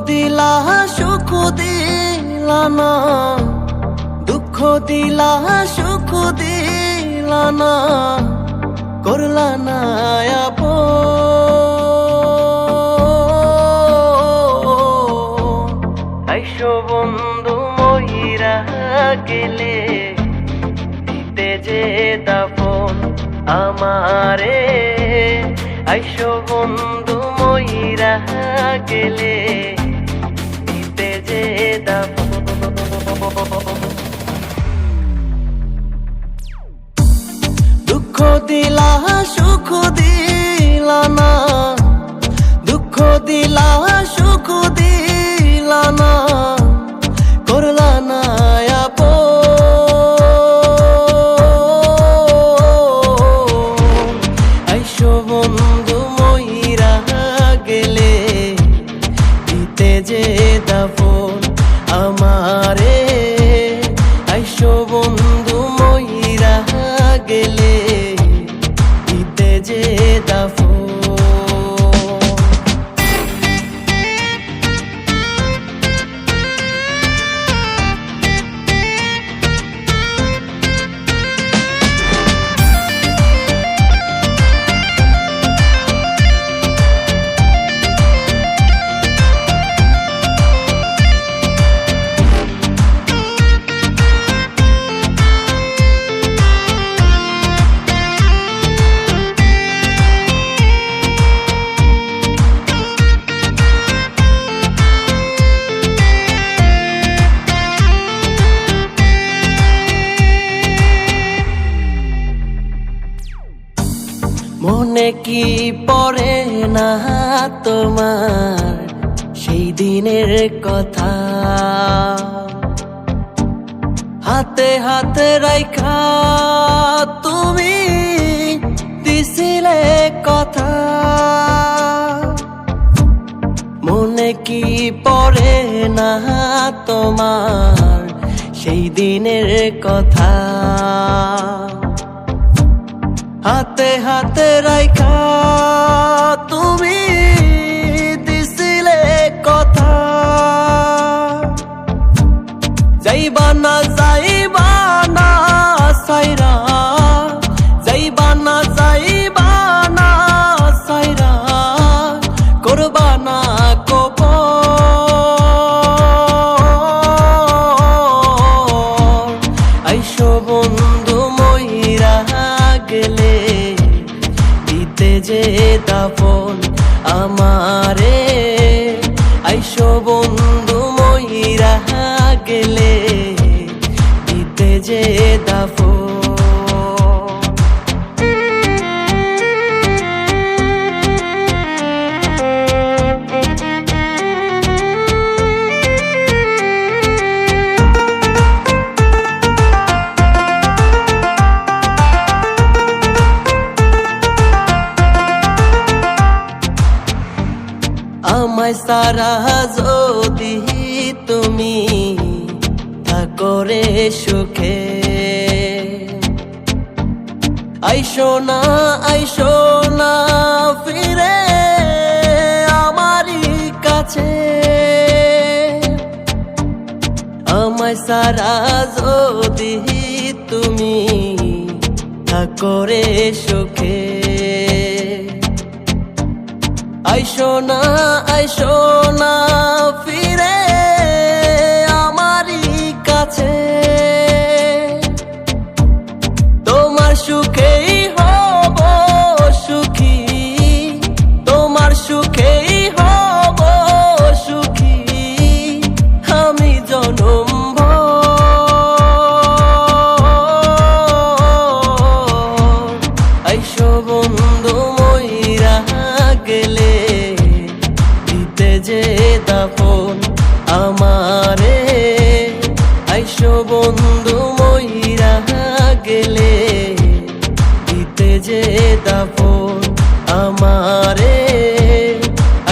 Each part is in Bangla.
দিলা সুখ দিলা না, দুঃখ দিলা সুখ দিলা না, করলা না আপন। আইসো বন্ধু মহিরা গেলে দিতে যে দাফন আমারে, আইসো বন্ধু মহিরা গেলে দিতে যে দাফন। দুঃখ দিলা সুখ দিলা না, দুঃখ দিলা সুখ দিলা না, করলা না আপন। আইসো বন্ধু মহিরা গেলে দিতে যে দাফন আমারে, আইসো বন্ধু মহিরা গেলে দিতে যে দাফন। মনে কি পড়ে না তোমার সেই দিনের কথা, হাতে হাতে রাইখা তুমি দিছিলে কথা। মনে কি পড়ে না তোমার সেই দিনের কথা, হাতে হাতে রাইখা তুমি দিছিলে কথা। যাইবা না যাইবা না সাইরা, যাইবা না যাইবা না সাইরা, করবা না কবর। আইসো বন্ধু মহিরা গেলে দিতে যে দাফন আমারে, আইসো বন্ধু মহিরা গেলে দিতে যে দাফন। আমায় সারা যদি তুমি থাকরে সুখে, আইসো না ফিরে আমারই কাছে। আমায় সারা যদি তুমি থাকরে সুখে, আইসো না ফিরে আমারই কাছে। তোমার সুখেই হব সুখী, তোমার সুখেই হব সুখী, আমি জনম ভর। আইসো বন্ধু মহিরা গেলে দিতে যে দাফন আমারে, আইসো বন্ধু মহিরা গেলে দিতে যে দাফন আমারে,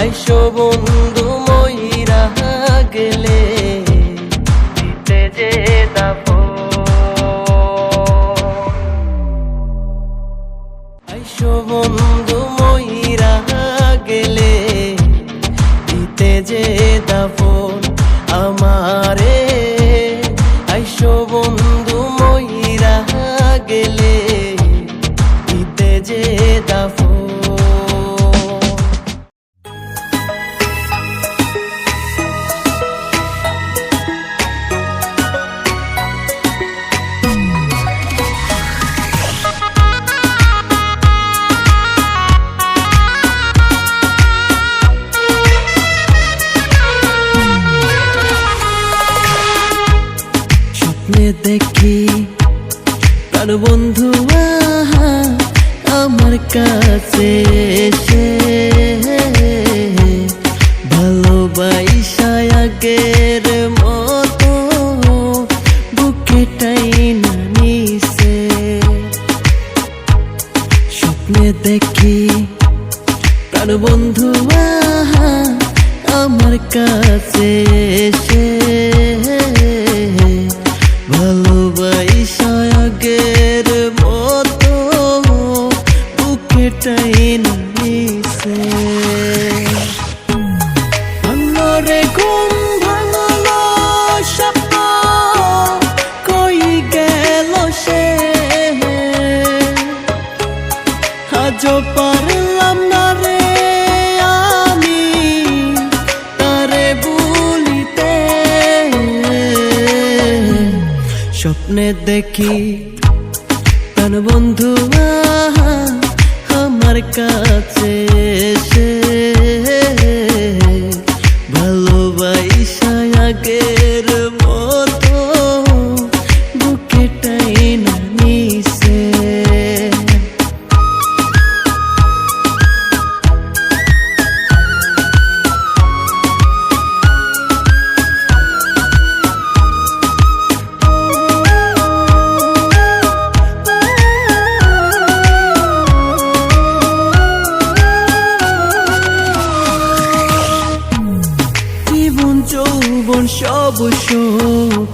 আইসো বন্ধু মহিরা গেলে দিতে যে দাফন। আইসো বন্ধু মহিরা গেলে দিতে যে দাফন আমারে আইসো বন্ধু মইরা গেলে দিতে যে দাফন। দেখি প্রাণ বন্ধু আমার কাছে এসে ভালোবাসা আগের মতো বুকে টাইনা নিছে। স্বপ্নে দেখি প্রাণ বন্ধু আমার কাছে এসে ভালোবাসা আগের মতো বুকে টাইনা নিছে। ভাঙরে ঘুম ভাঙলো স্বপ্ন কই গেল সে আজও পারলাম না রে আমি তারে ভুলিতে। স্বপ্নে দেখি প্রাণ বন্ধু আমার কাছে এসে ভালোবাসা আগের মতো বুকে টাইনা নিছে। যৌবন সব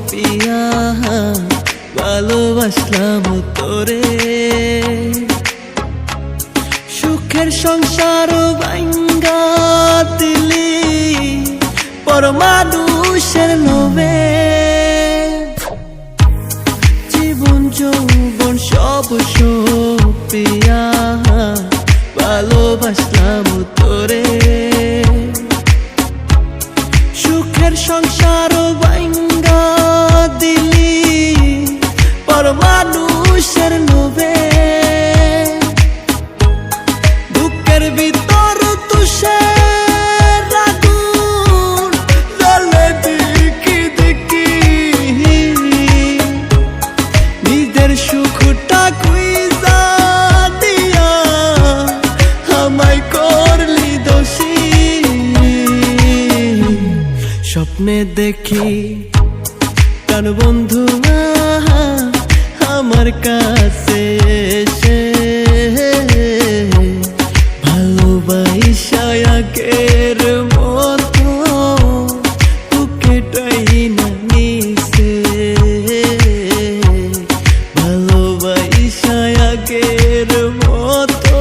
পিয়া ভালোবাসলাম তোরে, সুখের সংসার ভাঙ্গা দিলি পর মানুষের লোভে। জীবন যৌবন সব পিয়া ভালোবাসলাম তোরে, সুখের সংসার ভাঙ্গা দিলি পর মানুষের লোভে। বুকের ভিতর তুষার আগুন জ্বলে দেখি দেখি নিজের সুখটা খুঁজা দিয়া আমায় করলি দোষী। স্বপ্নে দেখি প্রাণ বন্ধু আমার কাছে এসে ভালোবাসা আগের মতো বুকে টাইনা নিছে। ভালোবাসা আগের মতো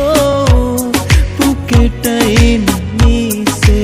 বুকে টাইনা নিছে।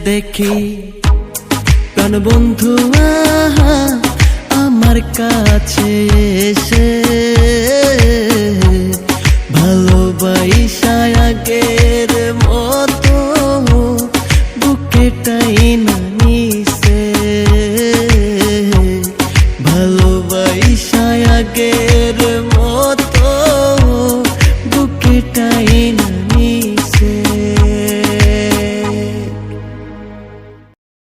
দেখি প্রাণ বন্ধু আহা আমার কাছে এসে ভালোবাসা আগের